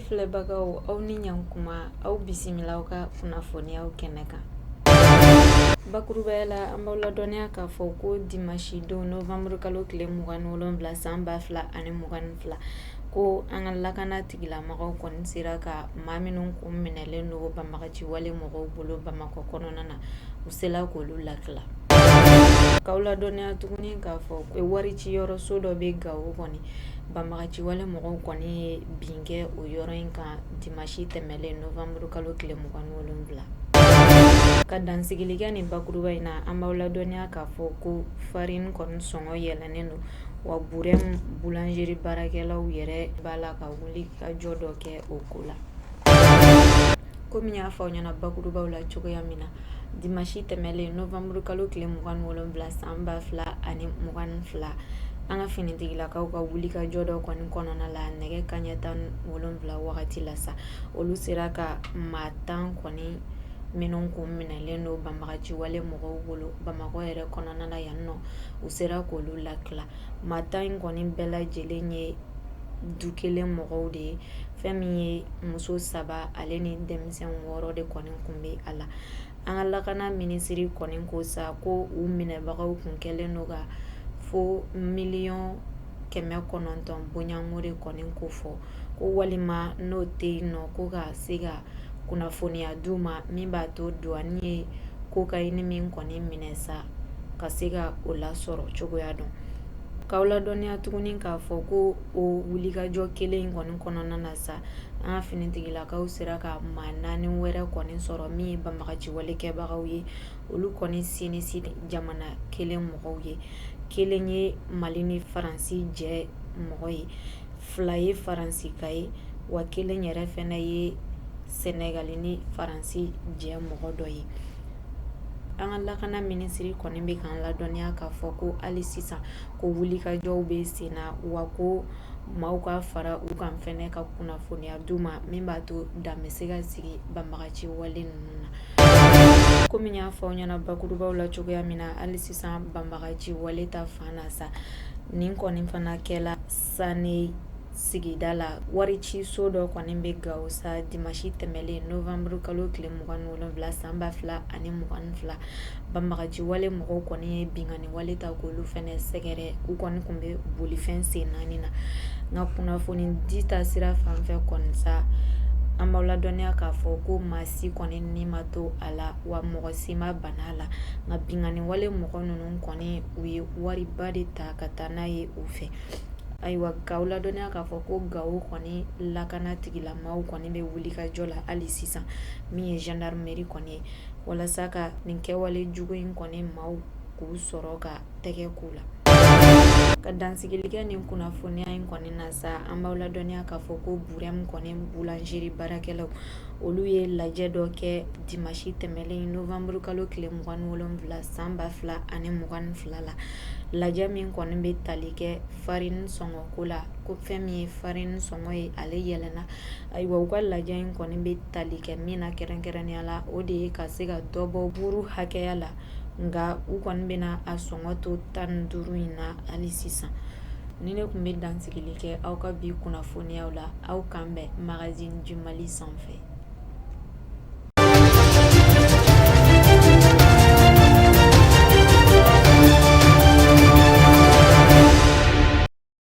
filɛbagaw aw ni ɲankuma aw bisimila aw ka kunnafoniyaw kɛnɛ kan. Bakurubaya la an b'aw ladɔnniya k'a fɔ ko dimanche don novembre kalo tile 27 san 2022 ko an ka lakana tigilamɔgɔw kɔni sera ka maa minnu kun minɛlen don banbagaci wale mɔgɔw bolo Bamakɔ kɔnɔna na u sela k'olu lakila. K'aw ladɔnniya tuguni k'a fɔ ko wari ciyɔrɔso dɔ bɛ Gawo kɔni banbagaci wale mɔgɔw kɔni ye bin kɛ o yɔrɔ in kan dimanche tɛmɛlen novembre kalo tile 27. Ka dansigilikɛ nin bakuruba in na an b'aw ladɔnniya k'a fɔ ko farine kɔni sɔngɔ yɛlɛnnen don wa Burɛmu boulangerie baarakɛlaw yɛrɛ b'a la ka wuli ka jɔ dɔ kɛ o ko la. Komi n y'a fɔ aw ɲɛna bakurubaw la cogoya min na dimanche tɛmɛlen novembre kalo tile 27 san 2022 an ka finitigilakaw ka wuli ka jɔ dɔ kɔni kɔnɔna la nɛgɛ kanɲɛ 17 wagati la sa olu sera ka maa 10 kɔni minnu kun minɛlen don banbagaci wale mɔgɔw bolo Bamakɔ yɛrɛ kɔnɔna la yan nɔ u sera k'olu lakila. Maa 10 in kɔni bɛɛ lajɛlen ye du kelen mɔgɔw de ye fɛn min ye muso 3 ale ni denmisɛn 6 de kɔni kun bɛ a la. An ka lakana minisiri kɔni ko sa ko u minɛbagaw kun kɛlen don ka fo 1,900,000 bɔɲanko de kɔni ko fɔ ko walima n'o tɛ yen nɔ ko ka se ka kunnafoniya d'u ma min b'a to douane ye cocaïne min kɔni minɛ sa ka se ka o lasɔrɔ cogoya dɔn. K'aw ladɔnniya tuguni k'a fɔ ko o wulikajɔ kelen in kɔni kɔnɔna na sa an ka finitigilakaw sera ka maa 4 wɛrɛ kɔni sɔrɔ min ye banbagaci walekɛbagaw ye olu kɔni sinisi jamana kelen mɔgɔw ye. Kelen ye Mali ni Faransi jɛ mɔgɔ ye 2 ye Faransika ye wa kelen yɛrɛ fɛnɛ ye Senegali ni Faransi jɛ mɔgɔ dɔ ye. An ka lakana minisiri kɔni bɛ k'an ladɔnniya k'a fɔ ko hali sisan ko wulikajɔw bɛ sen na wa ko maaw ka fara u kan fɛnɛ ka kunnafoniya d'u ma min b'a to dan bɛ se ka sigi banbagaci wale ninnu na. Komi n y'a fɔ aw ɲɛna bakurubaw la cogoya min na hali sisan banbagaci wale ta fan na sa nin kɔni fana kɛla Sane sigida la wariciso dɔ kɔni bɛ Gawo sa dimanche tɛmɛlen novembre kalo tile 27 san 2022 banbagaci wale mɔgɔw kɔni ye bingani wale ta k'olu fɛnɛ sɛgɛrɛ u kɔni kun bɛ bolifɛn sen 4 na. Nka kunnafoni di ta sira fan fɛ kɔni sa an b'aw ladɔnniya k'a fɔ ko maa si kɔni ni ma to a la wa mɔgɔ si ma bana a la nka bingani wale mɔgɔ ninnu kɔni u ye wariba de ta ka taa n'a ye u fɛ. Ayiwa k'aw ladɔnniya k'a fɔ ko Gawo kɔni lakana tigilamaaw kɔni bɛ wuli ka jɔ la hali sisan min ye gendarmerie kɔni ye walasa ka nin kɛwale jugu in kɔni maaw k'u sɔrɔ ka tɛgɛ k'u la. Ka dansigilikɛ nin kunnafoniya in kɔni na sa an b'aw ladɔnniya k'a fɔ ko Burɛmu kɔni boulangerie baarakɛlaw olu ye lajɛ dɔ kɛ dimanche tɛmɛlen novembre kalo tile 27 san 2022 la. Lajɛ min kɔni bɛ tali kɛ farine sɔngɔko la ko fɛn min ye farine sɔngɔ ye ale yɛlɛnna. Ayiwa u ka lajɛ in kɔni bɛ tali kɛ min na kɛrɛnkɛrɛnnenya la o de ye ka se ka dɔ bɔ buru hakɛya la nka u kɔni bɛna a sɔngɔ to 15 in na hali sisan. Ni ne tun bɛ dansigili kɛ aw ka bi kunnafoniyaw la aw kan bɛn magazine du Mali sanfɛ.